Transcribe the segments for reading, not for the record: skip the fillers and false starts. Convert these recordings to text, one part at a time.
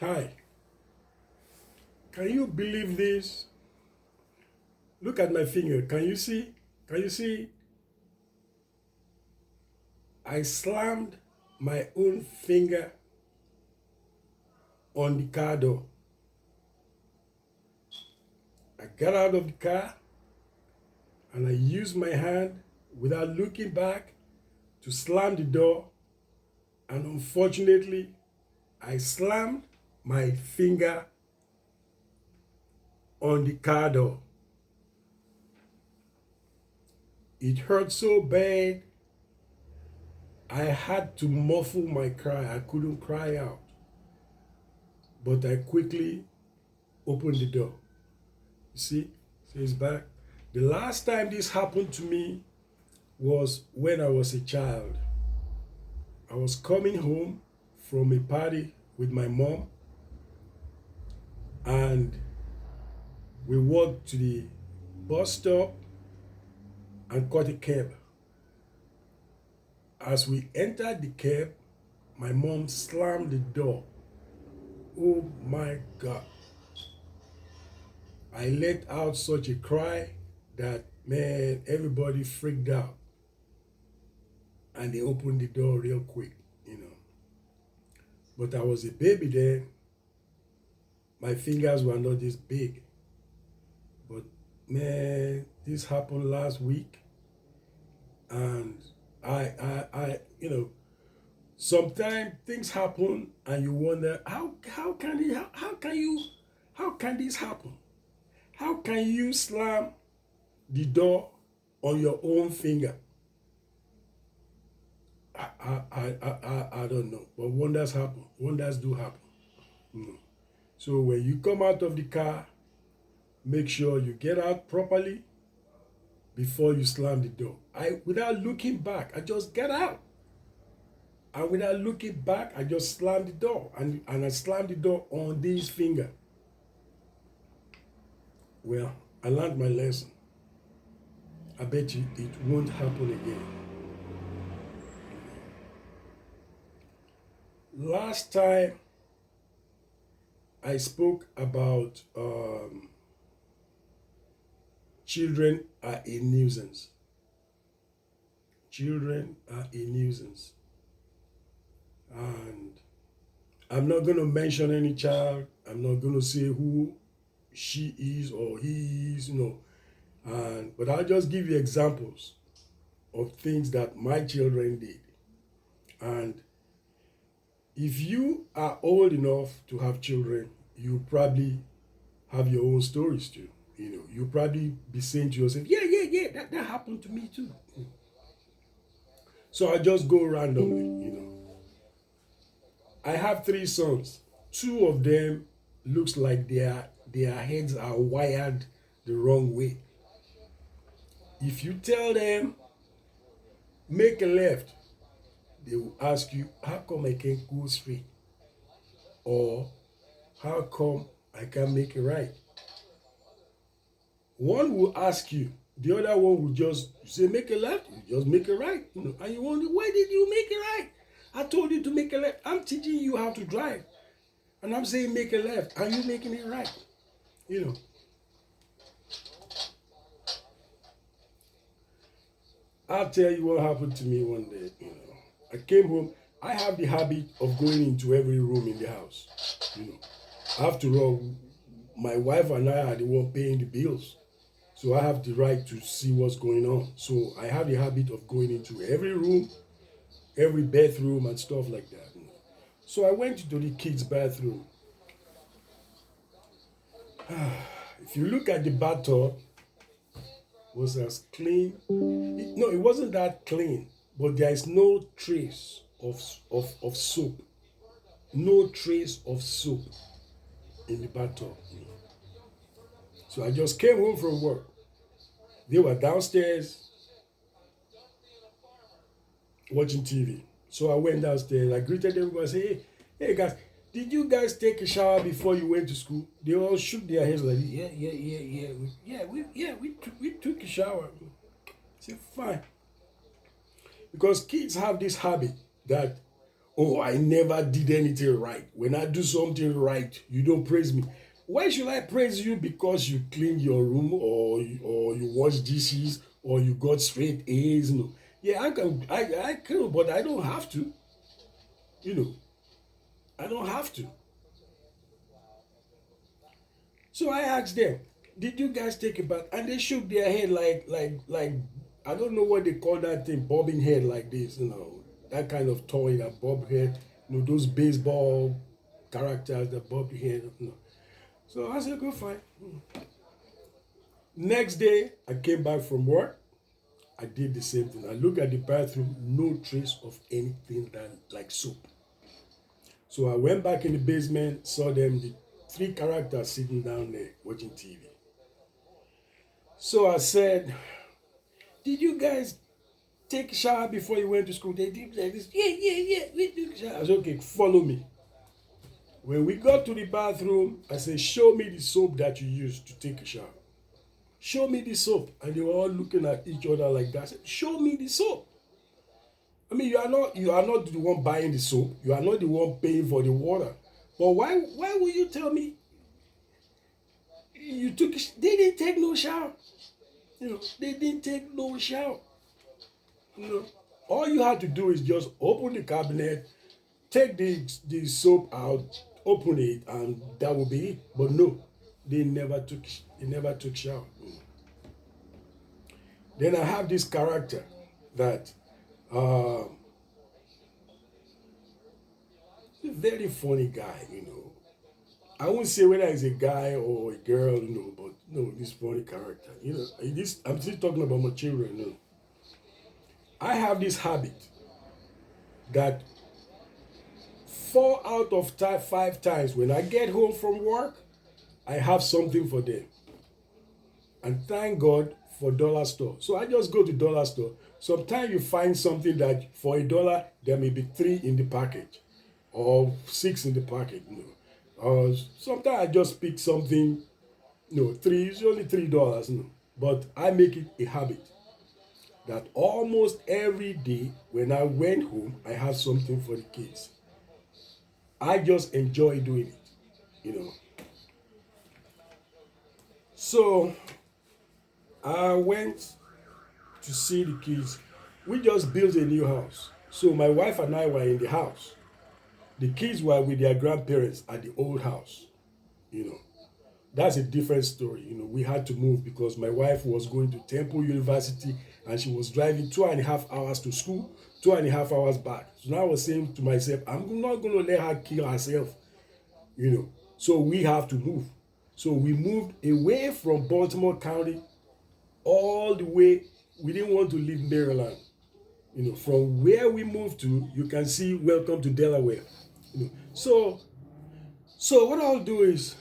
Hi, can you believe this? Look at my finger. Can you see? Can you see? I slammed my own finger on the car door. I got out of the car and I used my hand without looking back to slam the door. And unfortunately, I slammed my finger on the car door. It hurt so bad, I had to muffle my cry. I couldn't cry out. But I quickly opened the door. You see it's back. The last time this happened to me was when I was a child. I was coming home from a party with my mom, and we walked to the bus stop and caught a cab. As we entered the cab, my mom slammed the door. Oh my God. I let out such a cry that, man, everybody freaked out. And they opened the door real quick. But I was a baby then. My fingers were not this big. But man, this happened last week. And I sometimes things happen and you wonder, how can this happen? How can you slam the door on your own finger? I don't know, but wonders happen. Wonders do happen. So when you come out of the car, make sure you get out properly before you slam the door. Without looking back, I just get out. And without looking back, I just slammed the door. And I slammed the door on this finger. Well, I learned my lesson. I bet you it won't happen again. Last time I spoke about children are a nuisance. Children are a nuisance. And I'm not going to mention any child. I'm not going to say who she is or he is, but I'll just give you examples of things that my children did. And if you are old enough to have children, you probably have your own stories too. You probably be saying to yourself, yeah, that happened to me too. So I just go randomly, I have 3 sons. 2 of them looks like their heads are wired the wrong way. If you tell them, make a left, they will ask you, how come I can't go straight? Or, how come I can't make a right? One will ask you, the other one will just say, make a left, you just make a right. And you wonder, why did you make a right? I told you to make a left. I'm teaching you how to drive. And I'm saying make a left, and you making it right. I'll tell you what happened to me one day. I came home. I have the habit of going into every room in the house. After all, my wife and I are the one paying the bills. So I have the right to see what's going on. So I have the habit of going into every room, every bathroom and stuff like that. So I went into the kids' bathroom. If you look at the bathtub, it was as clean. It wasn't that clean, but there is no trace of soap. No trace of soap in the bathtub. So I just came home from work. They were downstairs watching TV. So I went downstairs. I greeted everybody. I said, hey guys, did you guys take a shower before you went to school? They all shook their heads like, we took a shower. I said, fine. Because kids have this habit that Oh, I never did anything right. When I do something right, you don't praise me. Why should I praise you because you clean your room or you wash dishes or you got straight A's? No. Yeah, I can, but I don't have to. You know, I don't have to. So I asked them, "Did you guys take a bath?" And they shook their head like I don't know what they call that thing, bobbing head like this. That kind of toy that bob head. Those baseball characters that bob the head. So I said, "Go fine." Next day, I came back from work. I did the same thing. I looked at the bathroom, no trace of anything that like soap. So I went back in the basement, saw them, the three characters sitting down there watching TV. So I said, "Did you guys take a shower before you went to school?" They did like this. Yeah, yeah, yeah. We took a shower. I said, "Okay, follow me." When we got to the bathroom, I said, "Show me the soap that you used to take a shower. Show me the soap." And they were all looking at each other like that. I said, "Show me the soap." I mean, you are not the one buying the soap. You are not the one paying for the water. But why will you tell me you took? They didn't take no shower. They didn't take no shower. All you had to do is just open the cabinet, take the soap out, open it, and that will be it. But no, they never took shower. Then I have this character that uh, a very funny guy. I won't say whether he's a guy or a girl, but no, this funny character. I'm still talking about my children. I have this habit that 4 out of 5 times when I get home from work, I have something for them. And thank God for dollar store. So I just go to dollar store. Sometimes you find something that for $1, there may be 3 in the package or 6 in the package. Sometimes I just pick something, 3, it's only $3. But I make it a habit that almost every day when I went home, I have something for the kids. I just enjoy doing it. So I went to see the kids. We just built a new house. So my wife and I were in the house. The kids were with their grandparents at the old house. You know, that's a different story. We had to move because my wife was going to Temple University and she was driving 2.5 hours to school, 2.5 hours back. So now I was saying to myself, I'm not going to let her kill herself. So we have to move. So we moved away from Baltimore County all the way. We didn't want to leave Maryland. From where we moved to, you can see welcome to Delaware. So what I'll do is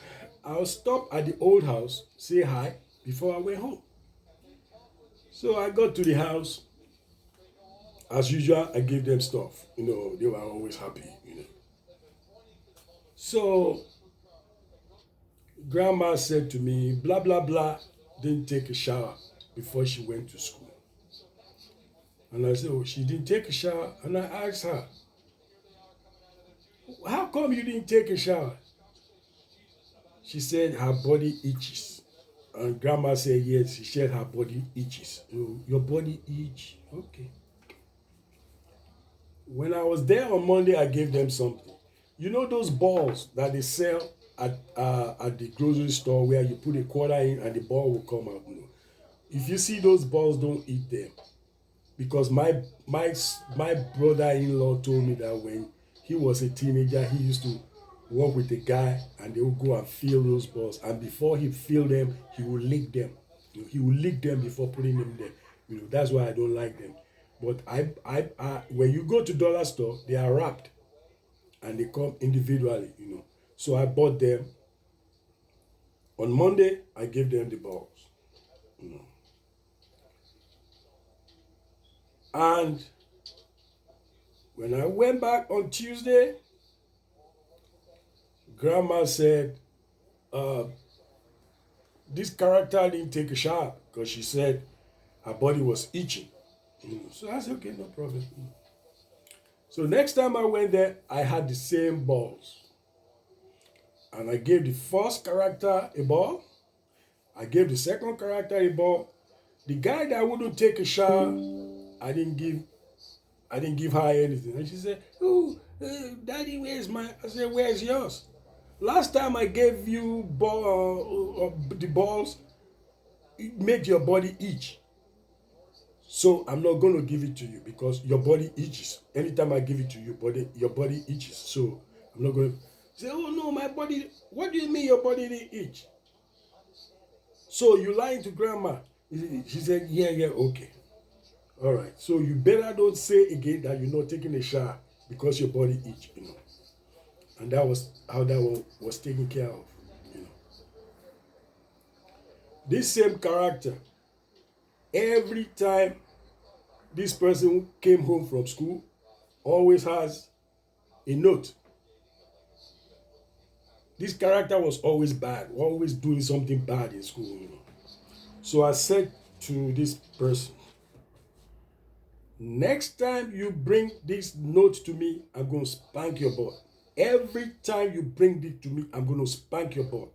I'll stop at the old house, say hi before I went home. So I got to the house. As usual, I gave them stuff. They were always happy. So grandma said to me, blah, blah, blah, didn't take a shower before she went to school. And I said, oh, she didn't take a shower. And I asked her, how come you didn't take a shower? She said her body itches. And grandma said, yes, she said her body itches. Your body itch? Okay. When I was there on Monday, I gave them something. Those balls that they sell at the grocery store where you put a quarter in and the ball will come out? If you see those balls, don't eat them. Because my brother-in-law told me that when he was a teenager, he used to work with a guy and they would go and fill those balls. And before he filled them, he would lick them. He would lick them before putting them there. That's why I don't like them. But I when you go to dollar store, they are wrapped and they come individually. So I bought them. On Monday, I gave them the balls. And when I went back on Tuesday, grandma said, this character didn't take a shower because she said her body was itching. So I said, okay, no problem. So next time I went there, I had the same balls. And I gave the first character a ball. I gave the second character a ball. The guy that wouldn't take a shower, I didn't give her anything. And she said, "Oh, Daddy, where's my?" I said, "Where's yours? Last time I gave you the balls, it made your body itch. So I'm not going to give it to you because your body itches. Anytime I give it to you, your body itches. So I'm not going to say, oh no, my body. What do you mean your body didn't itch? So you lying to grandma?" She said, yeah, okay. All right. So you better don't say again that you're not taking a shower because your body itch, And that was how that one was taken care of, This same character, every time this person came home from school, always has a note. This character was always bad, always doing something bad in school, So I said to this person, next time you bring this note to me, I'm going to spank your butt. Every time you bring it to me, I'm going to spank your butt.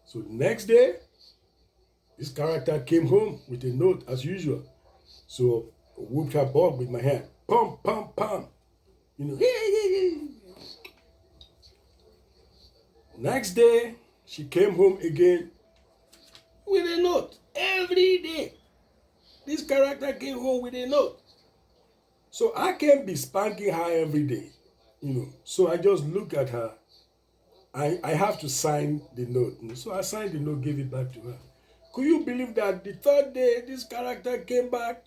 So the next day, this character came home with a note as usual. So I whooped her butt with my hand. Pum, pum, pum. Next day, she came home again with a note. Every day, this character came home with a note. So I can't be spanking her every day, So I just look at her. I have to sign the note. So I signed the note, gave it back to her. Could you believe that the third day, this character came back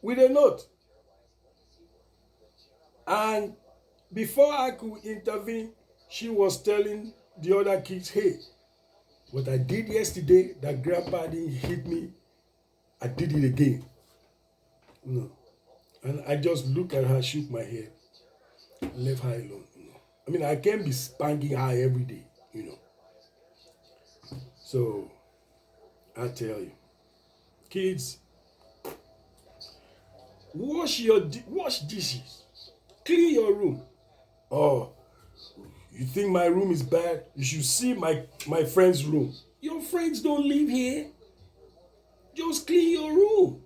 with a note? And before I could intervene, she was telling the other kids, hey, what I did yesterday, that grandpa didn't hit me, I did it again. And I just looked at her, shook my head, left her alone. I can't be spanking her every day, So I tell you, kids, wash dishes, clean your room. Oh, you think my room is bad? You should see my friend's room. Your friends don't live here. Just clean your room.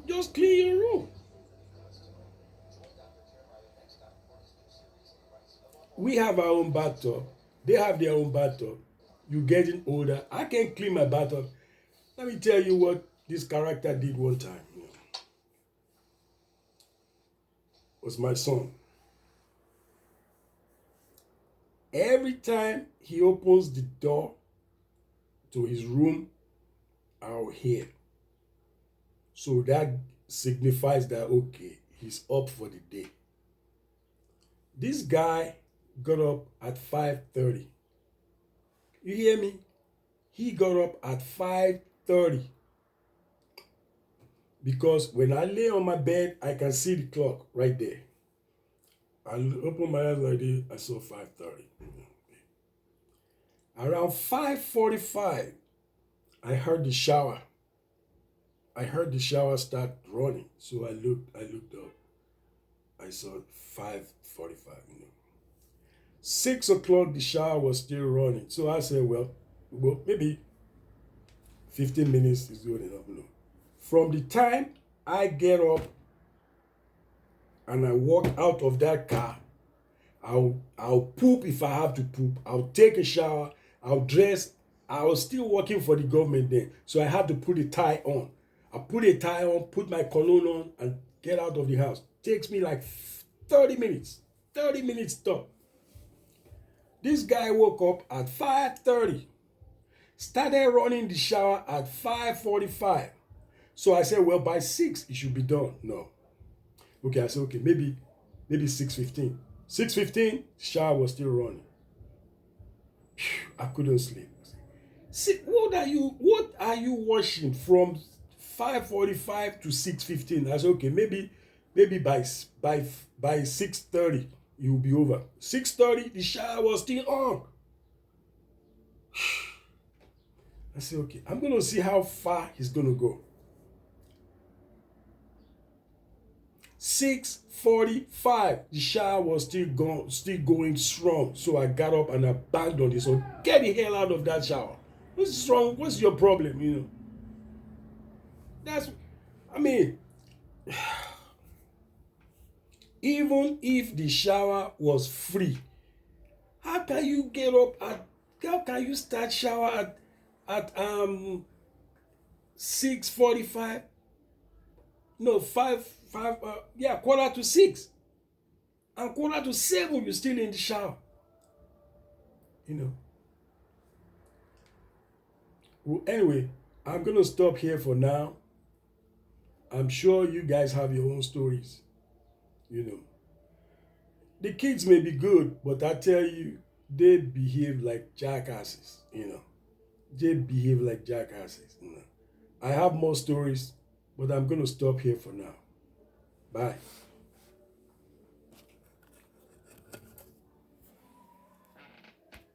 Just clean your room. We have our own bathtub. They have their own bathtub. You're getting older. I can't clean my bathtub. Let me tell you what this character did one time. Was my son. Every time he opens the door to his room, I'll hear. So that signifies that, okay, he's up for the day. This guy got up at 5:30. You hear me? He got up at 5:30. Because when I lay on my bed, I can see the clock right there. I open my eyes like this, I saw 5:30. Around 5:45, I heard the shower. I heard the shower start running. So I looked up. I saw 5:45. 6 o'clock, the shower was still running. So I said, well, maybe 15 minutes is good enough. From the time I get up and I walk out of that car, I'll poop if I have to poop. I'll take a shower. I'll dress. I was still working for the government then, so I had to put a tie on. I put a tie on, put my cologne on, and get out of the house. Takes me like 30 minutes. 30 minutes stop. This guy woke up at 5:30. Started running the shower at 5:45. So I said, well, by 6, it should be done. No. Okay, I said, okay, maybe 6:15. 6:15, the shower was still running. I couldn't sleep. See, what are you washing from 5:45 to 6:15? I said, okay, maybe by 6:30 it will be over. 6:30, the shower was still on. I said, okay, I'm gonna see how far he's gonna go. 6:45, the shower was still going strong. So I got up and abandoned it. So get the hell out of that shower. What's wrong? What's your problem? That's, I mean, even if the shower was free, how can you get up how can you start shower at 6:45? No, quarter to 6. And quarter to 7, you're still in the shower. Well, anyway, I'm gonna stop here for now. I'm sure you guys have your own stories. The kids may be good, but I tell you, they behave like jackasses. They behave like jackasses. I have more stories, but I'm gonna stop here for now. Bye.